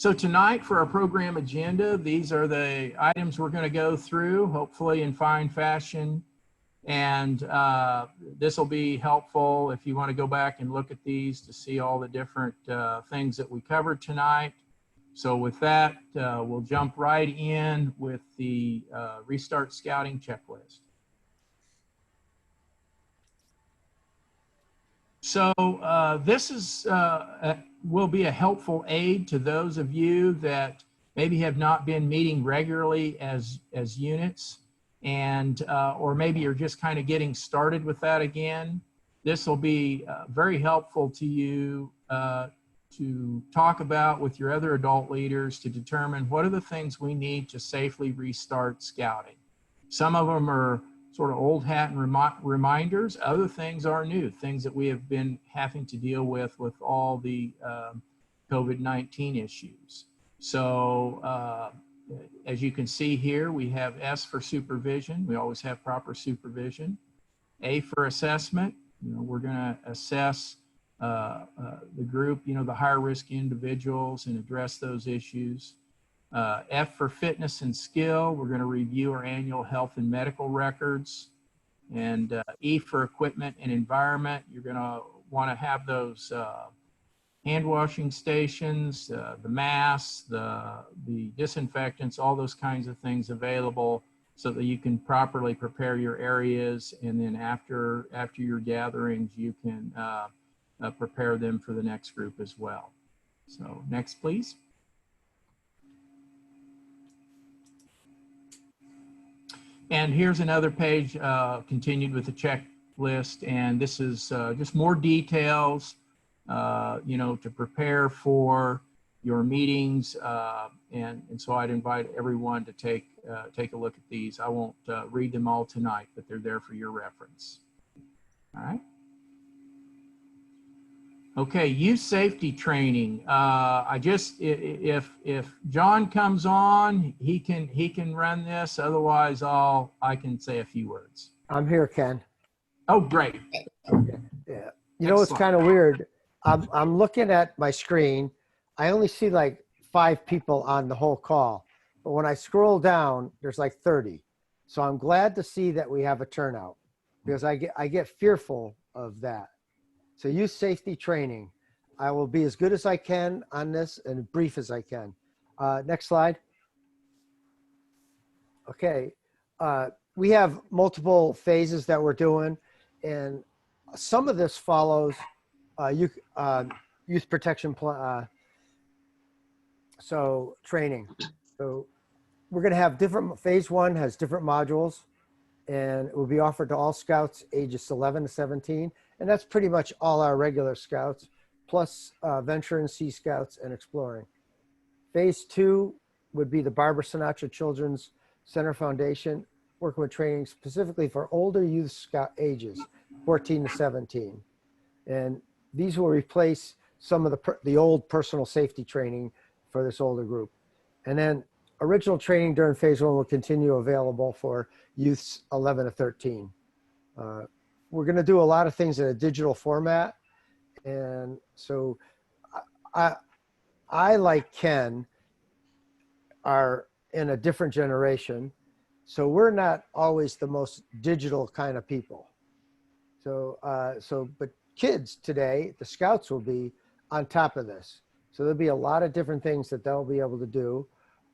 So tonight for our program agenda, these are the items we're going to go through, hopefully in fine fashion. And this will be helpful if you want to go back and look at these to see all the different things that we covered tonight. So with that, we'll jump right in with the Restart Scouting checklist. So this is will be a helpful aid to those of you that maybe have not been meeting regularly as units, and or maybe you're just kind of getting started with that again. This will be very helpful to you to talk about with your other adult leaders to determine what are the things we need to safely restart scouting. Some of them are sort of old hat and reminders. Other things are new, things that we have been having to deal with all the COVID-19 issues. So as you can see here, we have S for supervision. We always have proper supervision. A for assessment. You know, we're going to assess the group, you know, the higher risk individuals and address those issues. F for fitness and skill. We're going to review our annual health and medical records. And E for equipment and environment. You're going to want to have those hand washing stations, the masks, the disinfectants, all those kinds of things available so that you can properly prepare your areas. And then after your gatherings, you can prepare them for the next group as well. So next, please. And here's another page continued with the checklist, and this is just more details, you know, to prepare for your meetings, and so I'd invite everyone to take a look at these. I won't read them all tonight, but they're there for your reference. All right. Okay, youth safety training. I just, if John comes on, he can run this. Otherwise, I can say a few words. I'm here, Ken. Oh, great. Okay. Yeah. You know, it's kind of weird. I'm looking at my screen. I only see like 5 people on the whole call, but when I scroll down, there's like 30. So I'm glad to see that we have a turnout, because I get fearful of that. So youth safety training. I will be as good as I can on this and brief as I can. Next slide. Okay. We have multiple phases that we're doing, and some of this follows youth protection so training. So we're going to have different, phase 1 has different modules, and it will be offered to all scouts ages 11 to 17. And that's pretty much all our regular scouts, plus Venture and Sea Scouts and Exploring. Phase 2 would be the Barbara Sinatra Children's Center Foundation, working with training specifically for older youth scout ages, 14 to 17. And these will replace some of the old personal safety training for this older group. And then original training during phase 1 will continue available for youths 11 to 13. We're going to do a lot of things in a digital format. And so I like Ken, are in a different generation. So we're not always the most digital kind of people. So, but kids today, the scouts will be on top of this. So there'll be a lot of different things that they'll be able to do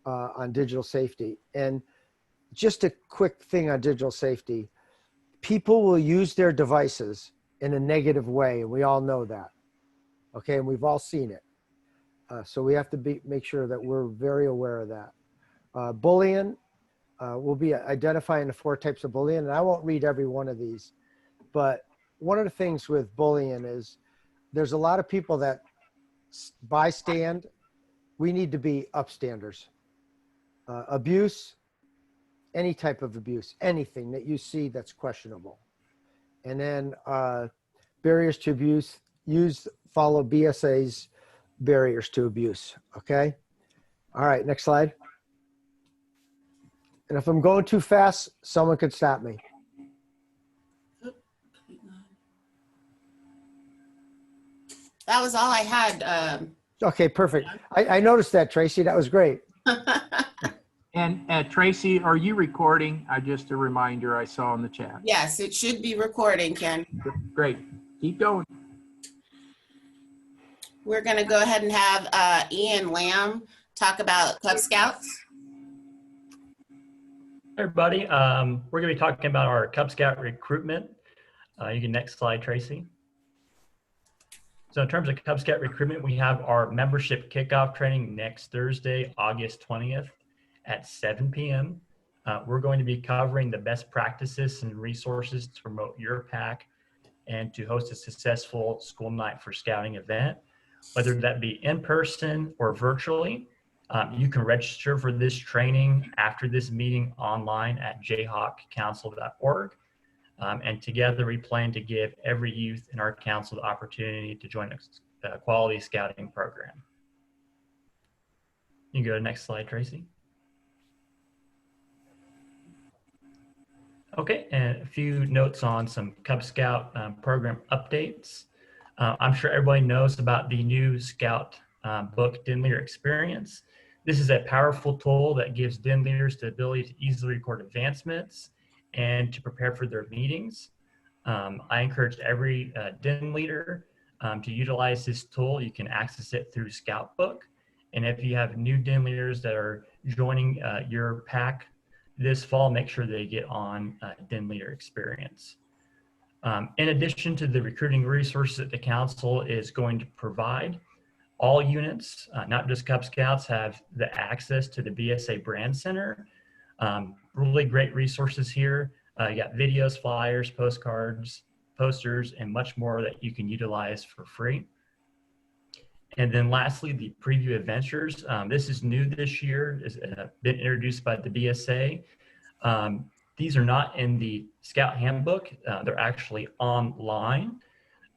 on digital safety. And just a quick thing on digital safety. People will use their devices in a negative way, and we all know that. Okay, and we've all seen it. So we have to make sure that we're very aware of that. Bullying, we'll be identifying the 4 types of bullying, and I won't read every one of these, but one of the things with bullying is there's a lot of people that bystand. We need to be upstanders. Abuse, any type of abuse, anything that you see that's questionable. And then barriers to abuse, follow BSA's barriers to abuse, okay? All right, next slide. And if I'm going too fast, someone could stop me. That was all I had, Okay, perfect. I noticed that, Tracy. That was great. And Tracy, are you recording? Just a reminder I saw in the chat. Yes, it should be recording, Ken. Great. Keep going. We're going to go ahead and have Ian Lamb talk about Cub Scouts. Hey everybody, we're going to be talking about our Cub Scout recruitment. You can next slide, Tracy. So in terms of Cub Scout recruitment, we have our membership kickoff training next Thursday, August 20th at 7 p.m. We're going to be covering the best practices and resources to promote your pack and to host a successful school night for scouting event, whether that be in person or virtually. You can register for this training after this meeting online at jayhawkcouncil.org. And together we plan to give every youth in our council the opportunity to join a quality scouting program. You can go to the next slide, Tracy. Okay, and a few notes on some Cub Scout program updates. I'm sure everybody knows about the new Scout book, Den Leader Experience. This is a powerful tool that gives Den leaders the ability to easily record advancements and to prepare for their meetings. I encourage every Den leader to utilize this tool. You can access it through Scout Book. And if you have new Den leaders that are joining your pack this fall, make sure they get on Den Leader Experience. In addition to the recruiting resources that the council is going to provide, all units, not just Cub Scouts, have the access to the BSA Brand Center. Really great resources here. You got videos, flyers, postcards, posters, and much more that you can utilize for free. And then lastly, the preview adventures. This is new this year, has been introduced by the BSA. These are not in the Scout Handbook. They're actually online.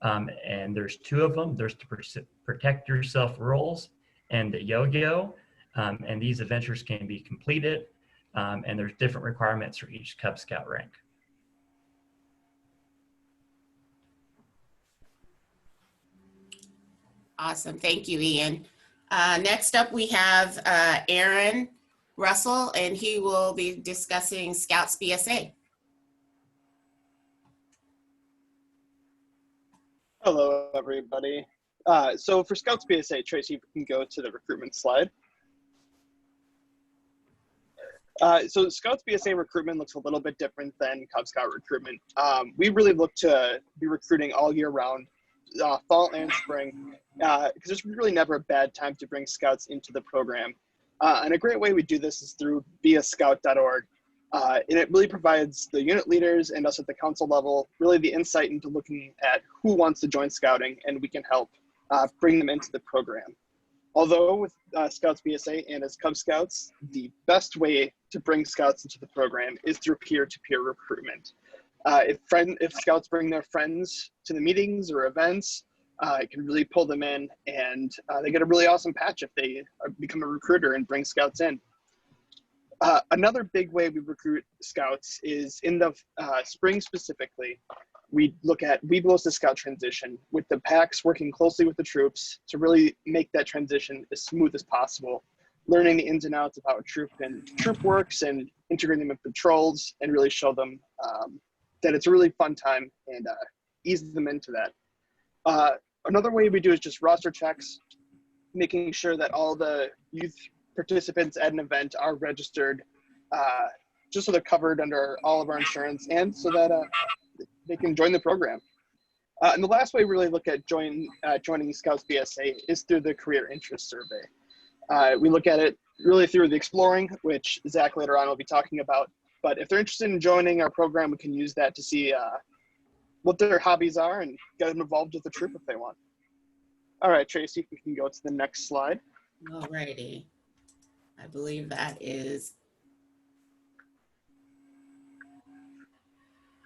And there's two of them. There's the Protect Yourself rules and the Yo-Yo. And these adventures can be completed. And there's different requirements for each Cub Scout rank. Awesome. Thank you, Ian. Next up, we have Aaron Russell, and he will be discussing Scouts BSA. Hello, everybody. So for Scouts BSA, Tracy, you can go to the recruitment slide. So Scouts BSA recruitment looks a little bit different than Cub Scout recruitment. We really look to be recruiting all year round, fall and spring, because there's really never a bad time to bring Scouts into the program. And a great way we do this is through viascout.org. And it really provides the unit leaders and us at the council level really the insight into looking at who wants to join Scouting, and we can help bring them into the program. Although with Scouts BSA and as Cub Scouts, the best way to bring Scouts into the program is through peer-to-peer recruitment. If Scouts bring their friends to the meetings or events, it can really pull them in, and they get a really awesome patch if they become a recruiter and bring Scouts in. Another big way we recruit Scouts is in the spring specifically. We look at Weeblos to Scout transition with the packs working closely with the troops to really make that transition as smooth as possible, learning the ins and outs of how a troop works and integrating them with patrols and really show them that it's a really fun time and ease them into that. Another way we do is just roster checks, making sure that all the youth participants at an event are registered just so they're covered under all of our insurance and so that they can join the program. And the last way we really look at joining Scouts BSA is through the career interest survey. We look at it really through the exploring, which Zach later on will be talking about. But if they're interested in joining our program, we can use that to see what their hobbies are and get them involved with the troop if they want. All right, Tracy, we can go to the next slide. All righty. I believe that is.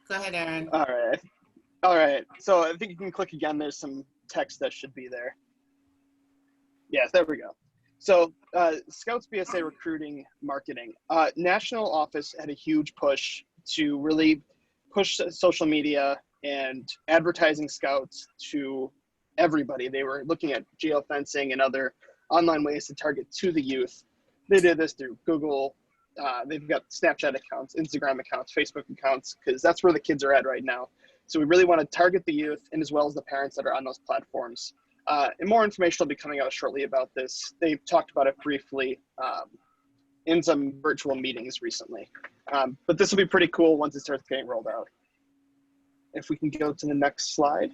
Go ahead, Aaron. All right. So I think you can click again. There's some text that should be there. Yes, there we go. So Scouts BSA recruiting marketing. National office had a huge push to really push social media and advertising Scouts to everybody. They were looking at geofencing and other online ways to target to the youth. They did this through Google. They've got Snapchat accounts, Instagram accounts, Facebook accounts, because that's where the kids are at right now. So we really want to target the youth and as well as the parents that are on those platforms. And more information will be coming out shortly about this. They've talked about it briefly in some virtual meetings recently. But this will be pretty cool once it starts getting rolled out. If we can go to the next slide.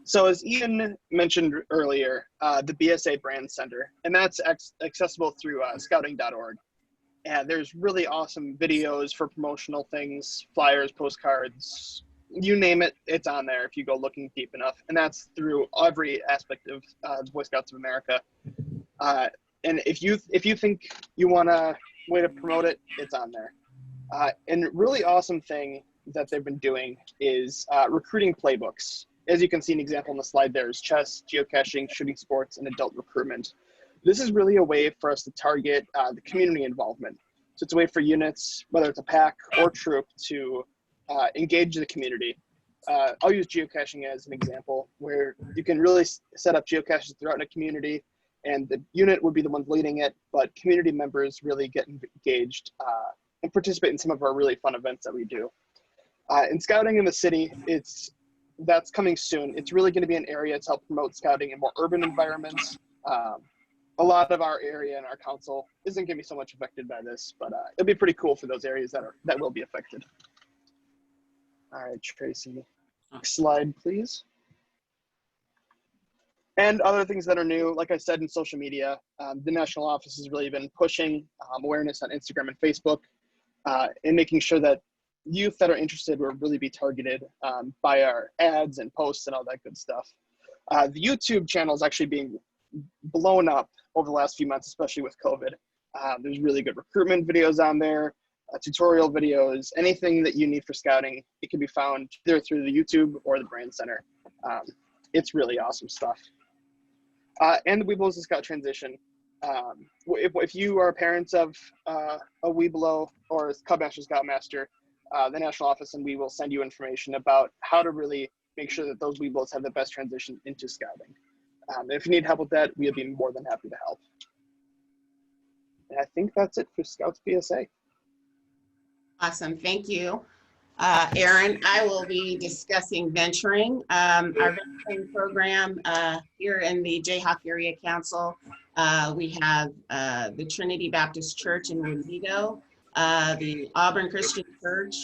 So as Ian mentioned earlier, the BSA Brand Center, and that's accessible through scouting.org. And there's really awesome videos for promotional things, flyers, postcards, you name it, it's on there if you go looking deep enough. And that's through every aspect of the Boy Scouts of America. And if you think you want a way to promote it, it's on there. And really awesome thing that they've been doing is recruiting playbooks. As you can see an example on the slide, there's chess, geocaching, shooting sports, and adult recruitment. This is really a way for us to target the community involvement. So it's a way for units, whether it's a pack or troop, to engage the community. I'll use geocaching as an example, where you can really set up geocaches throughout a community, and the unit would be the ones leading it, but community members really get engaged and participate in some of our really fun events that we do. In scouting in the city, that's coming soon. It's really going to be an area to help promote scouting in more urban environments. A lot of our area and our council isn't going to be so much affected by this, but it'll be pretty cool for those areas that will be affected. All right, Tracy, next slide, please. And other things that are new, like I said, in social media, the national office has really been pushing awareness on Instagram and Facebook and making sure that youth that are interested will really be targeted by our ads and posts and all that good stuff. The YouTube channel is actually being blown up over the last few months, especially with COVID. There's really good recruitment videos on there, tutorial videos, anything that you need for scouting. It can be found either through the YouTube or the Brand Center. It's really awesome stuff. And the Weeblos Scout transition. If you are parents of a Weeblo or a Cub Master Scoutmaster, the national office and we will send you information about how to really make sure that those Weeblos have the best transition into scouting. If you need help with that, we'll be more than happy to help. And I think that's it for Scouts BSA. Awesome, thank you. Aaron, I will be discussing venturing. Our venturing program here in the Jayhawk Area Council, we have the Trinity Baptist Church in Winnebago, the Auburn Christian Church,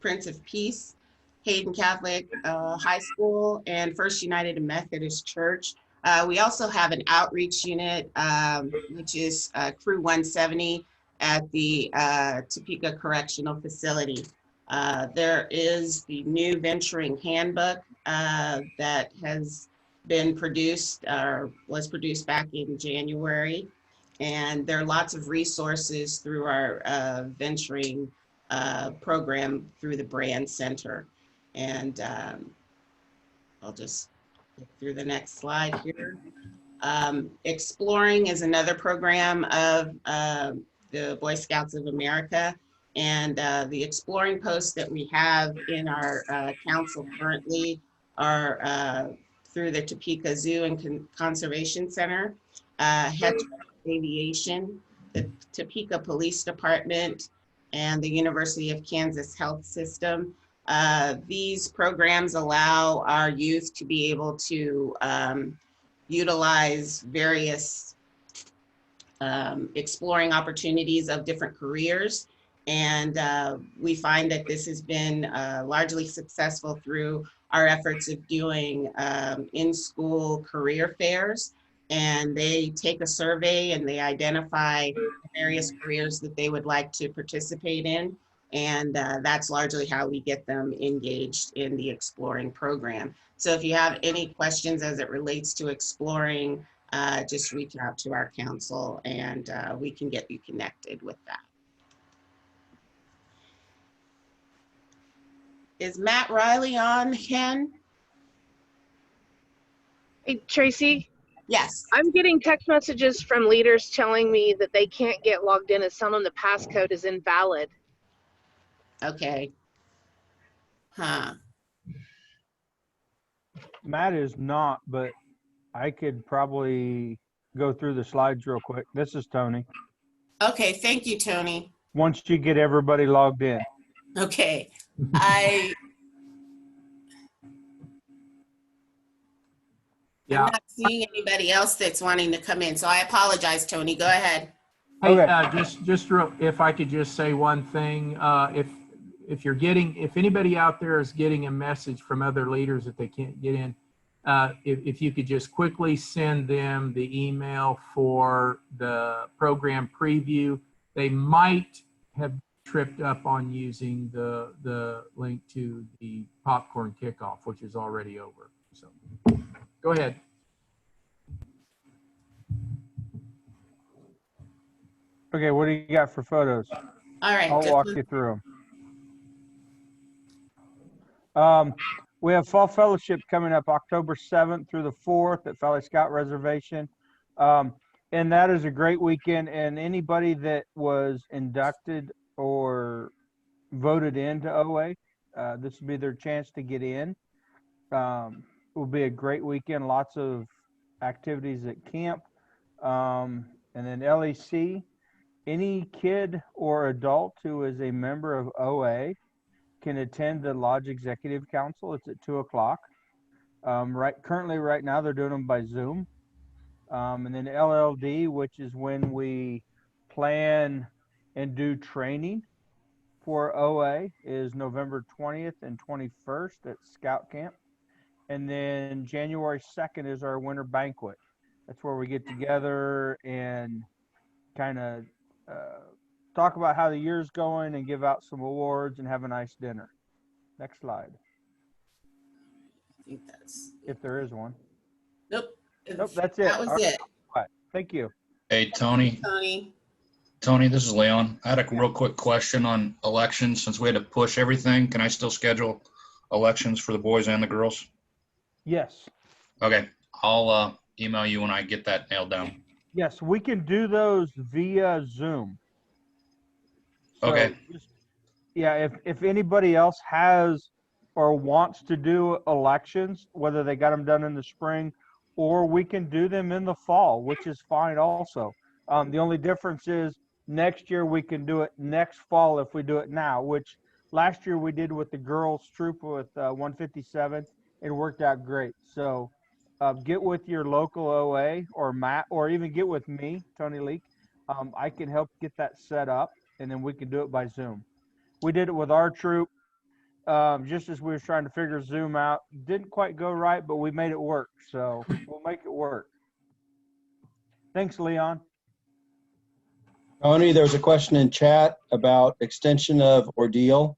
Prince of Peace, Hayden Catholic High School, and First United Methodist Church. We also have an outreach unit, which is Crew 170 at the Topeka Correctional Facility. There is the new venturing handbook that has been produced, or was produced back in January. And there are lots of resources through our venturing program through the Brand Center. And I'll just get through the next slide here. Exploring is another program of the Boy Scouts of America. And the exploring posts that we have in our council currently are through the Topeka Zoo and Conservation Center, Hedge Aviation, the Topeka Police Department, and the University of Kansas Health System. These programs allow our youth to be able to utilize various exploring opportunities of different careers. And we find that this has been largely successful through our efforts of doing in-school career fairs. And they take a survey and they identify various careers that they would like to participate in. And that's largely how we get them engaged in the exploring program. So if you have any questions as it relates to exploring, just reach out to our council and we can get you connected with that. Is Matt Riley on, Ken? Hey, Tracy, Yes. I'm getting text messages from leaders telling me that they can't get logged in, as telling them the passcode is invalid. Okay. Huh. Matt is not, but I could probably go through the slides real quick. This is Tony. Okay, thank you, Tony. Once you get everybody logged in. Okay. I'm Yeah. not seeing anybody else that's wanting to come in, so I apologize, Tony. Go ahead. Hey, Okay. just real, if I could just say one thing, if anybody out there is getting a message from other leaders that they can't get in, if you could just quickly send them the email for the program preview, they might have tripped up on using the link to the popcorn kickoff, which is already over. So go ahead. Okay, what do you got for photos? All right. I'll just walk you through them. We have Fall Fellowship coming up October 7th through the 4th at Valley Scout Reservation. And that is a great weekend. And anybody that was inducted or voted into OA, this will be their chance to get in. It will be a great weekend, lots of activities at camp. And then LEC, any kid or adult who is a member of OA can attend the Lodge Executive Council. It's at 2:00. Currently right now they're doing them by Zoom. And then LLD, which is when we plan and do training for OA, is November 20th and 21st at Scout Camp. And then January 2nd is our winter banquet. That's where we get together and kind of talk about how the year's going and give out some awards and have a nice dinner. Next slide. I think that's. If there is one. Nope. Nope, that's it. That was All it. right. Thank you. Hey, Tony. Tony. This is Leon. I had a real quick question on elections. Since we had to push everything, can I still schedule elections for the boys and the girls? Yes. Okay. I'll email you when I get that nailed down. Yes, we can do those via Zoom. So Okay. Yeah, if anybody else has or wants to do elections, whether they got them done in the spring or we can do them in the fall, which is fine also. The only difference is next year we can do it next fall if we do it now, which last year we did with the girls troop with 157. It worked out great. So get with your local OA or Matt, or even get with me, Tony Leak. I can help get that set up, and then we can do it by Zoom. We did it with our troop just as we were trying to figure Zoom out. Didn't quite go right, but we made it work. So we'll make it work. Thanks, Leon. Tony, there's a question in chat about extension of ordeal.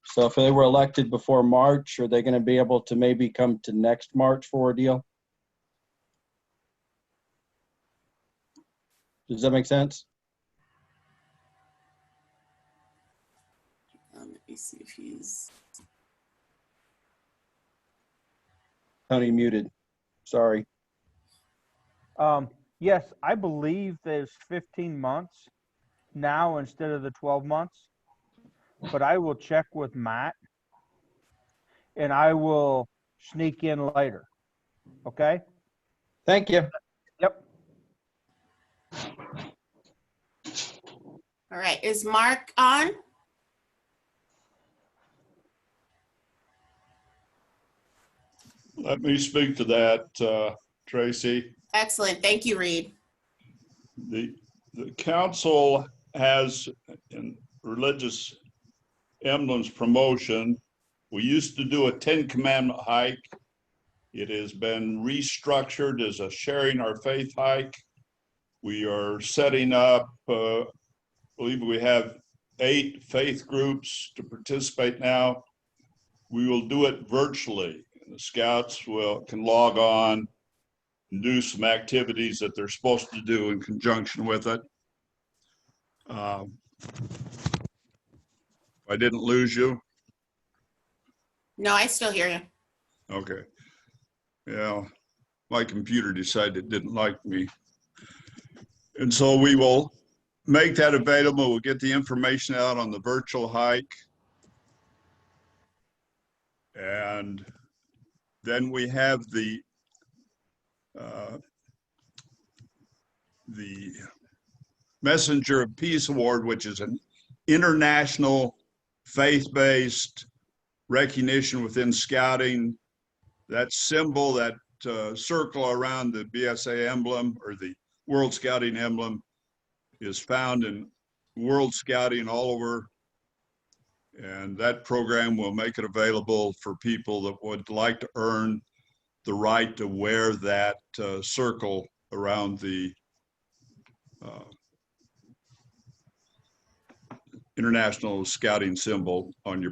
So if they were elected before March, are they going to be able to maybe come to next March for ordeal? Does that make sense? Let me see if he's. Tony muted. Sorry. Yes, I believe there's 15 months now instead of the 12 months, but I will check with Matt and I will sneak in later. Okay? Thank you. Yep. All right. Is Mark on? Let me speak to that, Tracy. Excellent. Thank you, Reed. The council has in religious emblems promotion. We used to do a 10 commandment hike. It has been restructured as a sharing our faith hike. We are setting up, I believe we have 8 faith groups to participate now. We will do it virtually. The scouts can log on and do some activities that they're supposed to do in conjunction with it. I didn't lose you. No, I still hear you. Okay. Yeah, my computer decided it didn't like me. And so we will make that available. We'll get the information out on the virtual hike. And then we have the Messenger of Peace Award, which is an international faith-based recognition within scouting. That symbol, that circle around the BSA emblem or the World Scouting emblem is found in World Scouting all over. And that program will make it available for people that would like to earn the right to wear that circle around the international scouting symbol on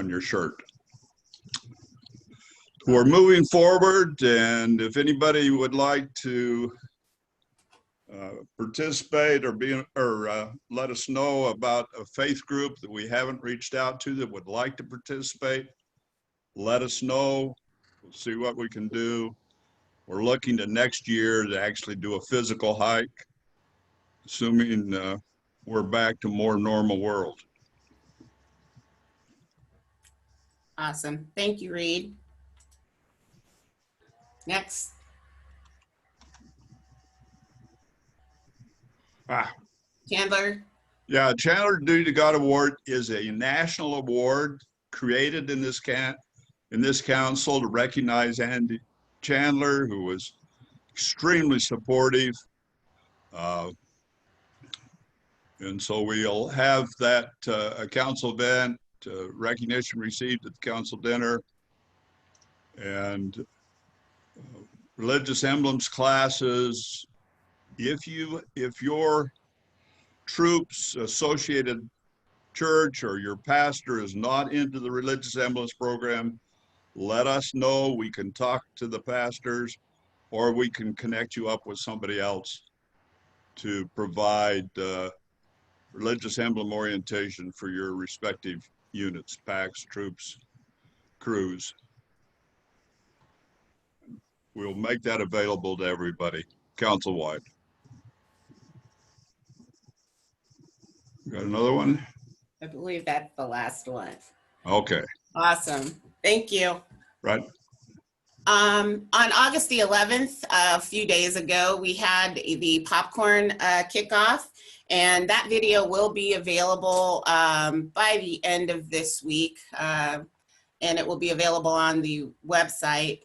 your shirt. We're moving forward, and if anybody would like to participate or let us know about a faith group that we haven't reached out to that would like to participate, let us know. We'll see what we can do. We're looking to next year to actually do a physical hike, assuming we're back to more normal world. Awesome. Thank you, Reed. Next. Chandler. Yeah, Chandler Duty to God Award is a national award created in this council to recognize Andy Chandler, who was extremely supportive. And so we'll have that a council event, recognition received at the council dinner, and religious emblems classes. If your troops associated church or your pastor is not into the religious emblems program, let us know. We can talk to the pastors, or we can connect you up with somebody else to provide religious emblem orientation for your respective units, packs, troops, crews. We'll make that available to everybody, council-wide. Got another one? I believe that's the last one. Okay. Awesome. Thank you. Right. On August the 11th, a few days ago, we had the popcorn kickoff, and that video will be available by the end of this week, and it will be available on the website.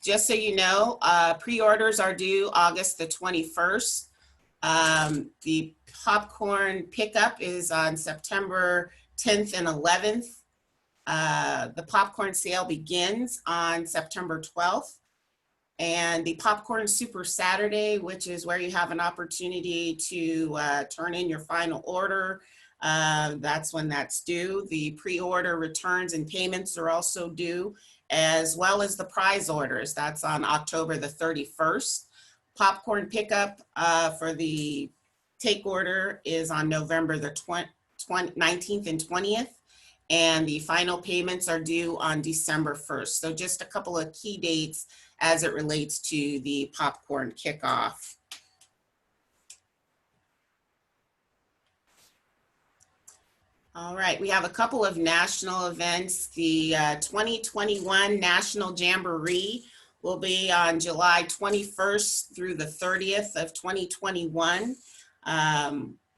Just so you know, pre-orders are due August the 21st. The popcorn pickup is on September 10th and 11th. The popcorn sale begins on September 12th. And the Popcorn Super Saturday, which is where you have an opportunity to turn in your final order, that's when that's due. The pre-order returns and payments are also due, as well as the prize orders. That's on October the 31st. Popcorn pickup for the take order is on November the 19th and 20th. And the final payments are due on December 1st. So just a couple of key dates as it relates to the popcorn kickoff. All right, we have a couple of national events. The 2021 National Jamboree will be on July 21st through the 30th of 2021.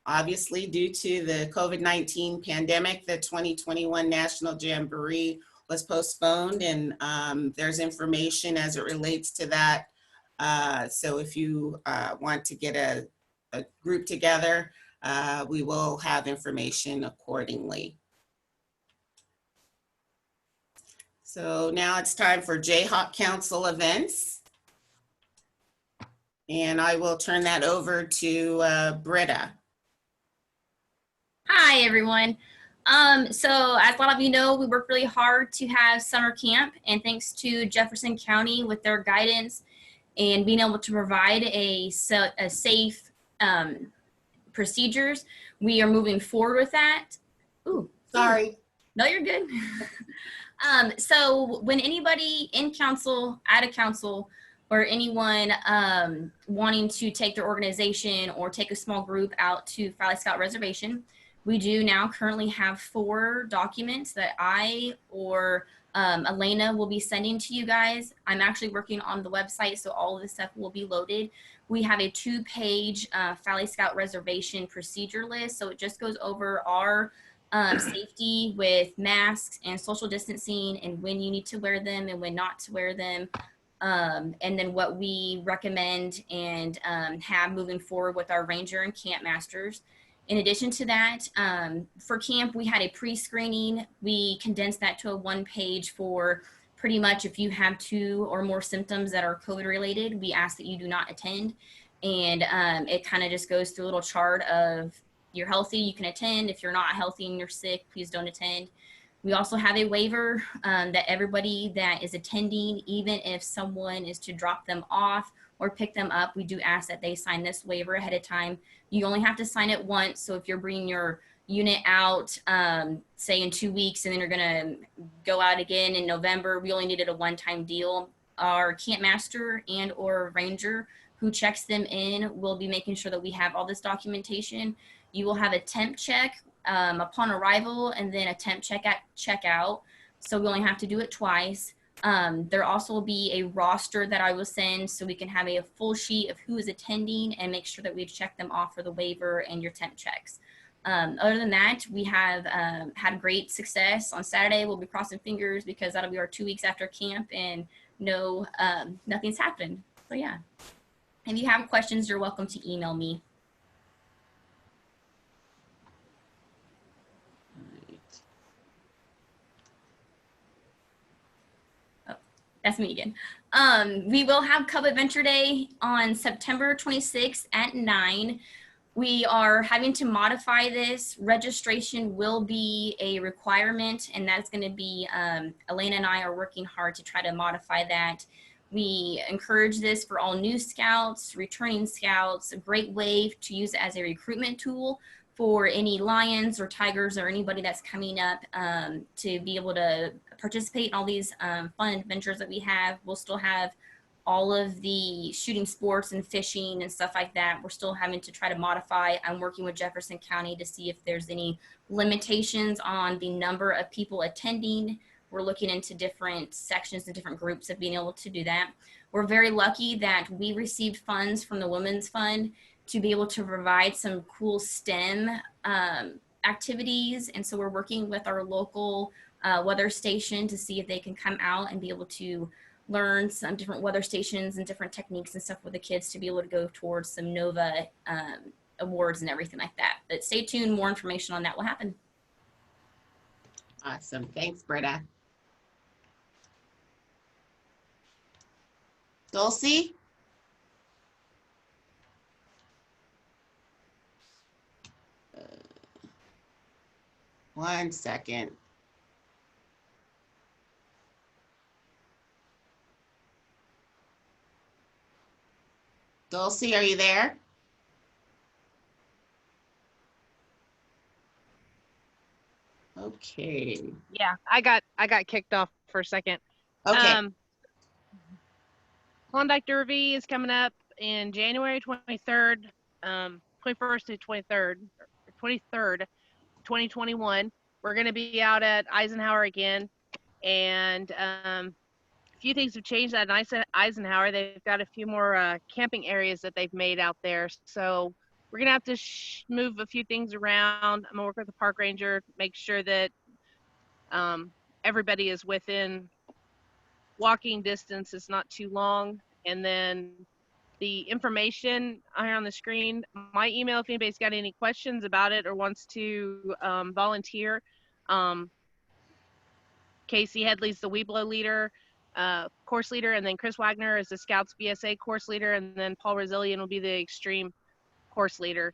Obviously, due to the COVID-19 pandemic, the 2021 National Jamboree was postponed, and there's information as it relates to that. So if you want to get a group together, we will have information accordingly. So now it's time for Jayhawk Council events. And I will turn that over to Britta. Hi, everyone. So as a lot of you know, we work really hard to have summer camp, and thanks to Jefferson County with their guidance and being able to provide a safe procedures, we are moving forward with that. Ooh, sorry. No, you're good. So when anybody in council, out of council, or anyone wanting to take their organization or take a small group out to Valley Scout Reservation, we do now currently have 4 documents that I or Elena will be sending to you guys. I'm actually working on the website, so all of this stuff will be loaded. We have a 2-page Valley Scout Reservation procedure list, so it just goes over our safety with masks and social distancing and when you need to wear them and when not to wear them. And then what we recommend and have moving forward with our ranger and camp masters. In addition to that, for camp, we had a pre-screening. We condensed that to a 1-page for pretty much if you have 2 or more symptoms that are COVID related, we ask that you do not attend. And it kind of just goes through a little chart of you're healthy, you can attend. If you're not healthy and you're sick, please don't attend. We also have a waiver that everybody that is attending, even if someone is to drop them off or pick them up, we do ask that they sign this waiver ahead of time. You only have to sign it once. So if you're bringing your unit out, say in 2 weeks, and then you're gonna go out again in November, we only needed a one-time deal. Our camp master and or ranger who checks them in will be making sure that we have all this documentation. You will have a temp check upon arrival and then a temp checkout. So we only have to do it twice. There also will be a roster that I will send so we can have a full sheet of who is attending and make sure that we've checked them off for the waiver and your temp checks. Other than that, we have had great success. On Saturday, we'll be crossing fingers because that'll be our 2 weeks after camp and no, nothing's happened. So yeah, if you have questions, you're welcome to email me. That's me again. We will have Cub Adventure Day on September 26th at 9. We are having to modify this. Registration will be a requirement, and that's going to be, Elena and I are working hard to try to modify that. We encourage this for all new scouts, returning scouts, a great way to use it as a recruitment tool for any lions or tigers or anybody that's coming up to be able to participate in all these fun adventures that we have. We'll still have all of the shooting sports and fishing and stuff like that. We're still having to try to modify. I'm working with Jefferson County to see if there's any limitations on the number of people attending. We're looking into different sections and different groups of being able to do that. We're very lucky that we received funds from the Women's Fund to be able to provide some cool STEM activities. And so we're working with our local weather station to see if they can come out and be able to learn some different weather stations and different techniques and stuff with the kids to be able to go towards some NOVA awards and everything like that. But stay tuned, more information on that will happen. Awesome. Thanks, Britta. Dulcie? One second. Dulcie, are you there? Okay. Yeah, I got kicked off for a second. Okay. Klondike Derby is coming up in January 23rd, 21st to 23rd, 2021. We're going to be out at Eisenhower again, and a few things have changed at Eisenhower. They've got a few more camping areas that they've made out there, so we're going to have to move a few things around. I'm going to work with the park ranger, make sure that everybody is within walking distance, is not too long. And then the information here on the screen, my email, if anybody's got any questions about it or wants to volunteer. Casey Headley's the Weeblo leader, course leader, and then Chris Wagner is the Scouts BSA course leader, and then Paul Rezilian will be the Extreme course leader.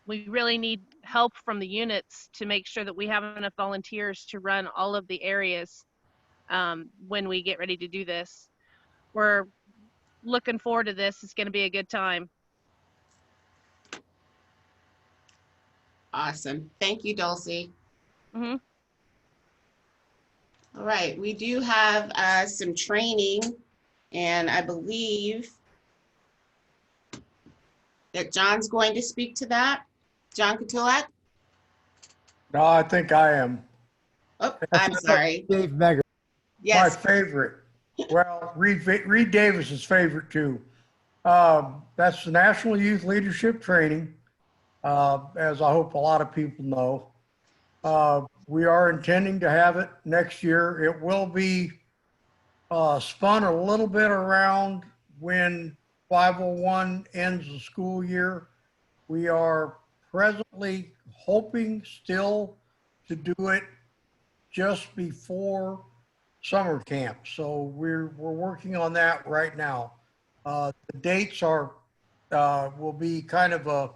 We really need help from the units to make sure that we have enough volunteers to run all of the areas when we get ready to do this. We're looking forward to this. It's going to be a good time. Awesome. Thank you, Dulcie. Mm-hmm. All right. We do have some training And I believe that John's going to speak to that. John Kutulak? No, I think I am. Oh, I'm sorry. Dave Megger. My Yes, favorite. Well, Reed Davis's favorite too. That's the National Youth Leadership Training, as I hope a lot of people know. We are intending to have it next year. It will be spun a little bit around when 501 ends the school year. We are presently hoping still to do it just before summer camp. So we're working on that right now. The dates are will be kind of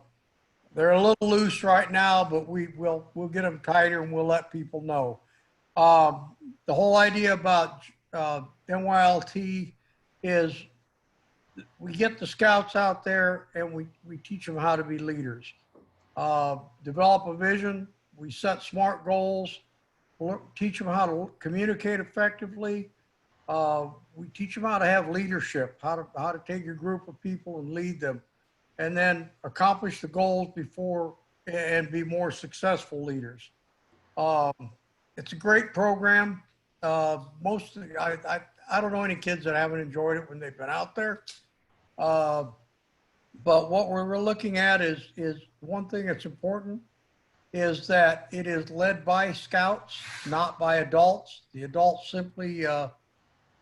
they're a little loose right now, but we'll get them tighter and we'll let people know. The whole idea about NYLT is we get the scouts out there and we teach them how to be leaders. Develop a vision. We set SMART goals. We'll teach them how to communicate effectively. We teach them how to have leadership, how to take your group of people and lead them, and then accomplish the goals before and be more successful leaders. It's a great program. I don't know any kids that haven't enjoyed it when they've been out there. But what we're looking at is one thing that's important is that it is led by scouts, not by adults. The adults simply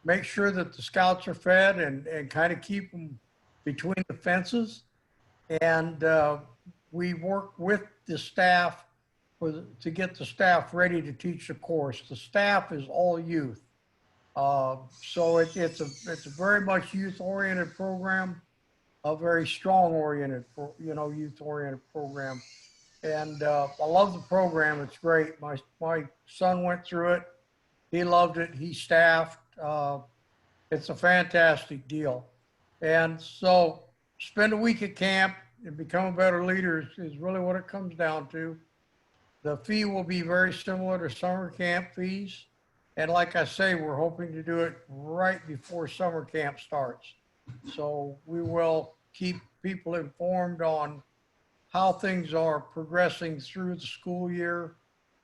make sure that the scouts are fed and kind of keep them between the fences. And we work with the staff to get the staff ready to teach the course. The staff is all youth. So it's a very much youth-oriented program, a very strong-oriented, youth-oriented program. And I love the program. It's great. My son went through it. He loved it. He staffed. It's a fantastic deal. And so spend a week at camp and become a better leader is really what it comes down to. The fee will be very similar to summer camp fees. And like I say, we're hoping to do it right before summer camp starts. So we will keep people informed on how things are progressing through the school year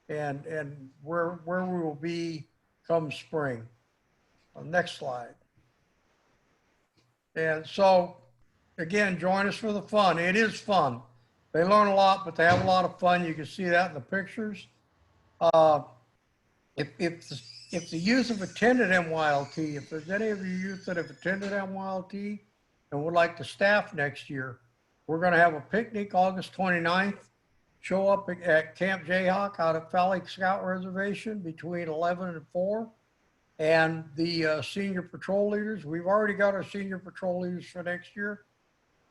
and where we will be come spring. Next slide. And so, again, join us for the fun. It is fun. They learn a lot, but they have a lot of fun. You can see that in the pictures. If the youth have attended MYLT, if there's any of you youth that have attended MYLT and would like to staff next year, we're going to have a picnic August 29th. Show up at Camp Jayhawk out at Valley Scout Reservation between 11 and 4. And the senior patrol leaders, we've already got our senior patrol leaders for next year.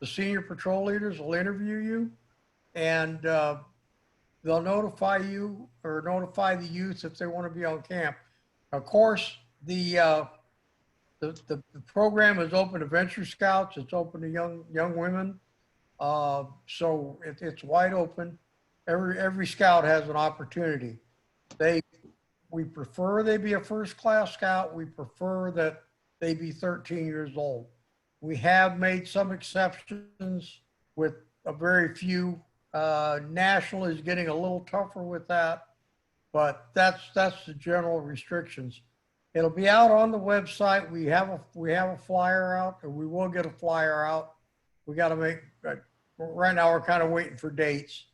The senior patrol leaders will interview you and they'll notify you or notify the youth if they want to be on camp. Of course, the program is open to venture scouts. It's open to young women. So it's wide open. Every scout has an opportunity. We prefer they be a first class scout. We prefer that they be 13 years old. We have made some exceptions with a very few. National is getting a little tougher with that, but that's the general restrictions. It'll be out on the website. We have a flyer out, or we will get a flyer out. We got to make, right now we're kind of waiting for dates,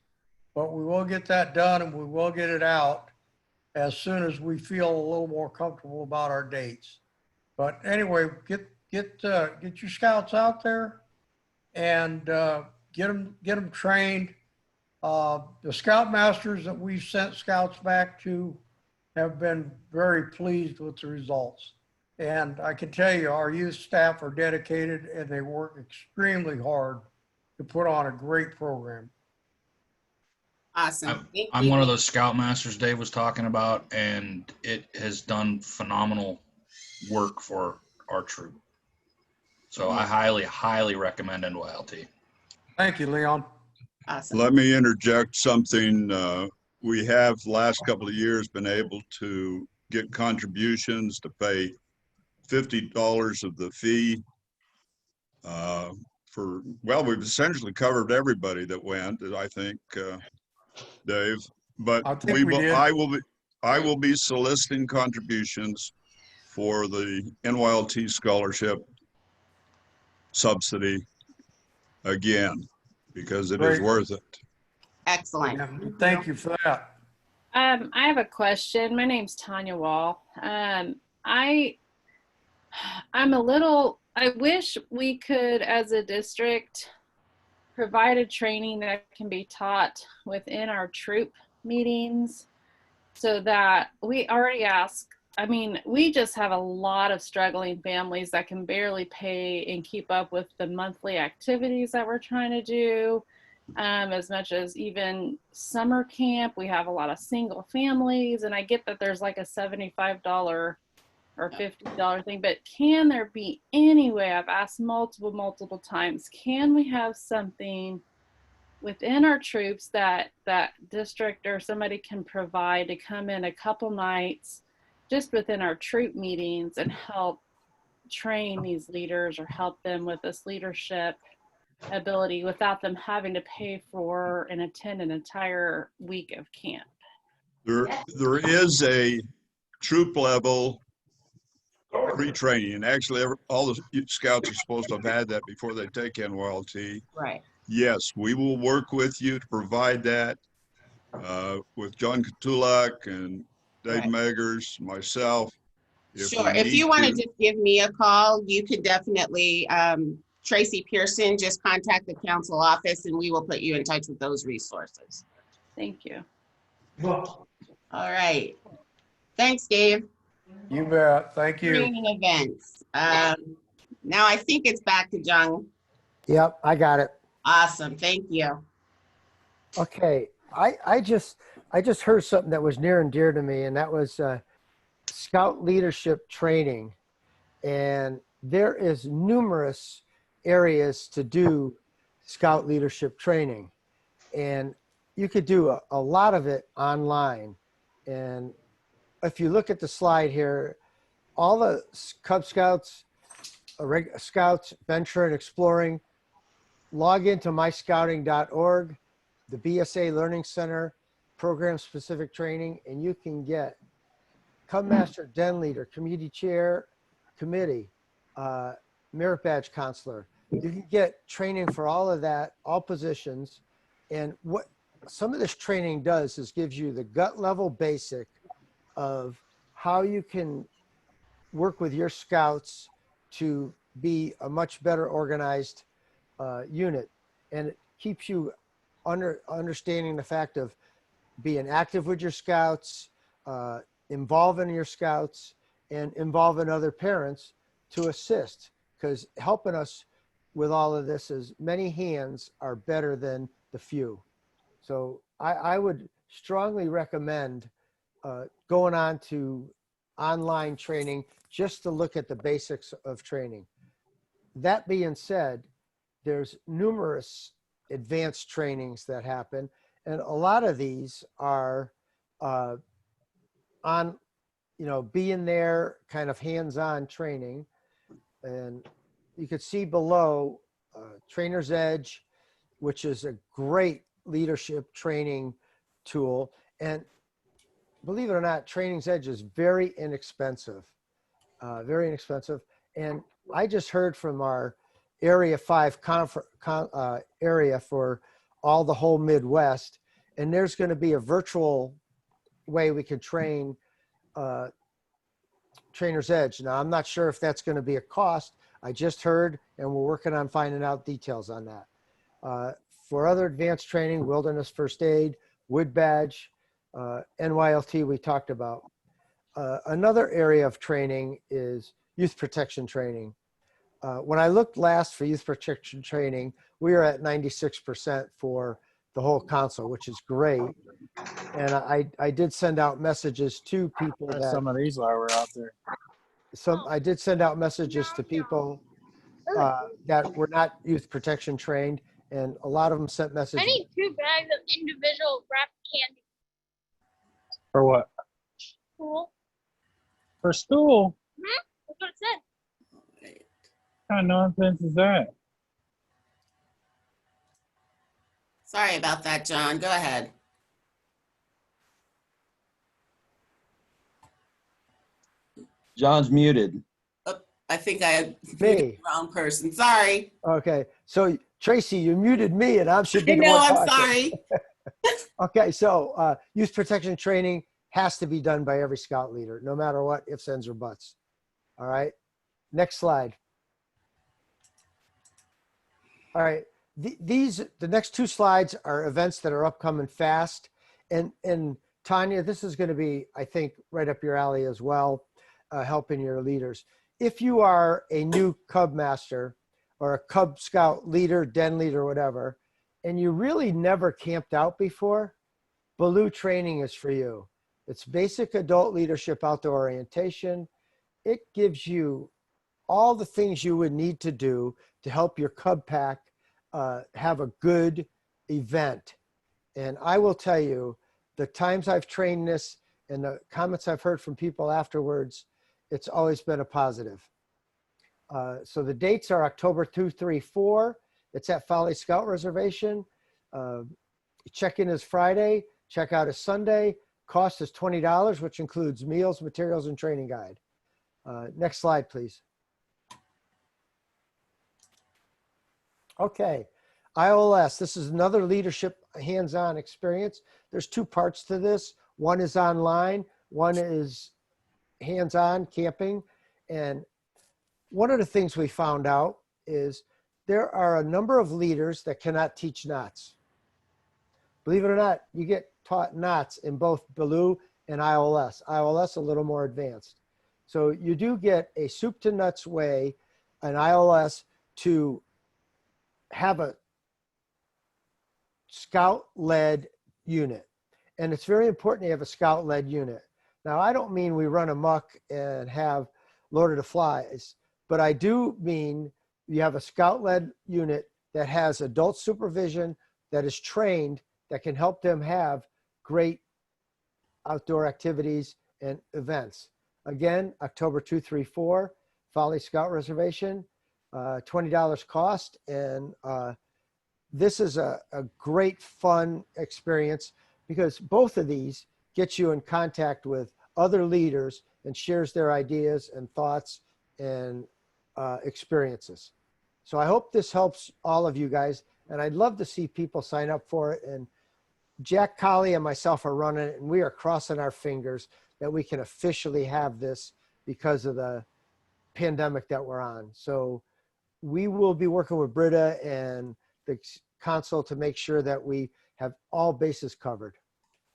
but we will get that done and we will get it out as soon as we feel a little more comfortable about our dates. But anyway, get your scouts out there and get them trained. The scoutmasters that we've sent scouts back to have been very pleased with the results. And I can tell you, our youth staff are dedicated and they work extremely hard to put on a great program. awesome. Thank I'm you. one of those scoutmasters Dave was talking about, and it has done phenomenal work for our troop. So I highly recommend NYLT. Thank you, Leon. Awesome. Let me interject something. We have the last couple of years been able to get contributions to pay $50 of the fee. Well, we've essentially covered everybody that went, I think, Dave. But I think we did. I will be soliciting contributions for the NYLT scholarship subsidy again, because it is Great. worth it. Excellent. Yeah, thank you for that. I have a question. My name's Tanya Wall. I wish we could, as a district, provide a training that can be taught within our troop meetings so that we already ask. I mean, we just have a lot of struggling families that can barely pay and keep up with the monthly activities that we're trying to do. As much as even summer camp, we have a lot of single families, and I get that there's like a $75 or $50 thing, but can there be any way, I've asked multiple times, can we have something within our troops that district or somebody can provide to come in a couple nights just within our troop meetings and help train these leaders or help them with this leadership ability without them having to pay for and attend an entire week of camp? There is a troop level pre-training. Actually, all the scouts are supposed to have had that before they take NYLT. Right. Yes, we will work with you to provide that with John Katulak and Dave Right. Meggers, myself. Sure. If you want to just give me a call, you could definitely, Tracy Pearson, just contact the council office and we will put you in touch with those resources. Thank you. All right. Thanks, Dave. You bet. Thank you. Training events. Now I think it's back to Jung. Yep, I got it. Awesome. Thank you. Okay, I just heard something that was near and dear to me, and that was scout leadership training. And there is numerous areas to do scout leadership training, and you could do a lot of it online. And if you look at the slide here, all the Cub Scouts, Scouts venture and exploring, log into myscouting.org, the BSA Learning Center, program specific training, and you can get Cub Master, Den Leader, Community Chair, Committee, Merit Badge Counselor. You can get training for all of that, all positions. And what some of this training does is gives you the gut level basic of how you can work with your scouts to be a much better organized unit. And it keeps you understanding the fact of being active with your scouts, involving your scouts, and involving other parents to assist, because helping us with all of this is many hands are better than the few. So I would strongly recommend going on to online training just to look at the basics of training. That being said, there's numerous advanced trainings that happen, and a lot of these are on, being there, kind of hands-on training. And you could see below Trainer's Edge, which is a great leadership training tool. And believe it or not, Training's Edge is very inexpensive, very inexpensive. And I just heard from our Area 5 area for all the whole Midwest, and there's going to be a virtual way we can train Trainer's Edge. Now, I'm not sure if that's going to be a cost. I just heard, and we're working on finding out details on that. For other advanced training, Wilderness First Aid, Wood Badge, NYLT we talked about. Another area of training is youth protection training. When I looked last for youth protection training, we are at 96% for the whole council, which is great. And I did send out messages to people that some of these were out there. I did send out messages to people that were not youth protection trained, and a lot of them sent messages. I need 2 bags of individual wrapped candy. For what? School. For school? That's what it said. What kind of nonsense is that? Sorry about that, John. Go ahead. John's muted. Oh, I think I muted Me. the wrong person. Sorry. Okay. So Tracy, you muted me and I should be I the know, one I'm talking. sorry. Okay. So youth protection training has to be done by every scout leader, no matter what, ifs, ands, or buts. All right. Next slide. All right. The next two slides are events that are upcoming fast. And Tanya, this is going to be, I think, right up your alley as well, helping your leaders. If you are a new Cub Master or a Cub Scout leader, den leader, whatever, and you really never camped out before, Baloo training is for you. It's basic adult leadership outdoor orientation. It gives you all the things you would need to do to help your Cub pack have a good event. And I will tell you, the times I've trained this and the comments I've heard from people afterwards, it's always been a positive. So the dates are October 2, 3, 4. It's at Folly Scout Reservation. Check-in is Friday. Check-out is Sunday. Cost is $20, which includes meals, materials, and training guide. Next slide, please. Okay, IOLS, this is another leadership hands-on experience. There's two parts to this. One is online, one is hands-on camping. And one of the things we found out is there are a number of leaders that cannot teach knots. Believe it or not, you get taught knots in both Baloo and IOLS. IOLS a little more advanced. So you do get a soup to nuts way, an IOLS, to have a scout-led unit. And it's very important to have a scout-led unit. Now, I don't mean we run amok and have Lord of the Flies, but I do mean you have a scout-led unit that has adult supervision, that is trained, that can help them have great outdoor activities and events. Again, October 2, 3, 4, Folly Scout Reservation. $20 cost, and this is a great fun experience because both of these get you in contact with other leaders and shares their ideas and thoughts and experiences. So I hope this helps all of you guys, and I'd love to see people sign up for it. And Jack Colley and myself are running it, and we are crossing our fingers that we can officially have this because of the pandemic that we're on. So we will be working with Britta and the council to make sure that we have all bases covered.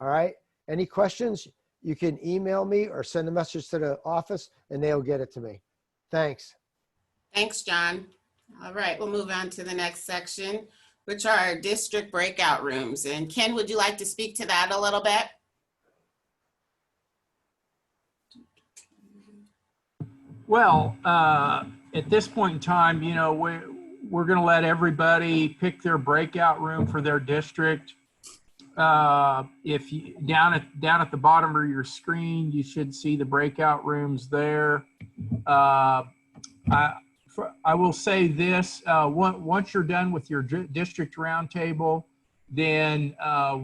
All right. Any questions? You can email me or send a message to the office and they'll get it to me. Thanks. Thanks, John. All right, we'll move on to the next section, which are our district breakout rooms. And Ken, would you like to speak to that a little bit? Well, at this point in time, you know, we're going to let everybody pick their breakout room for their district. If you down at the bottom of your screen, you should see the breakout rooms there. I will say this: once you're done with your district roundtable, then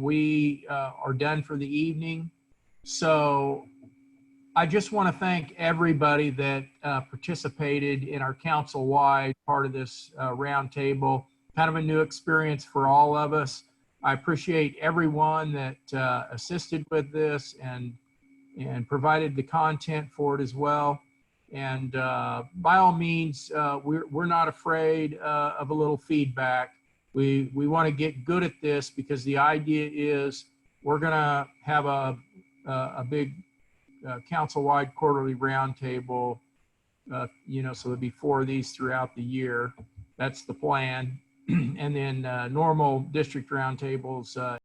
we are done for the evening. So I just want to thank everybody that participated in our council-wide part of this roundtable. Kind of a new experience for all of us. I appreciate everyone that assisted with this and provided the content for it as well. And by all means, we're not afraid of a little feedback. We want to get good at this because the idea is we're going to have a big council-wide quarterly roundtable, you know, so there'll be 4 of these throughout the year. That's the plan. And then normal district roundtables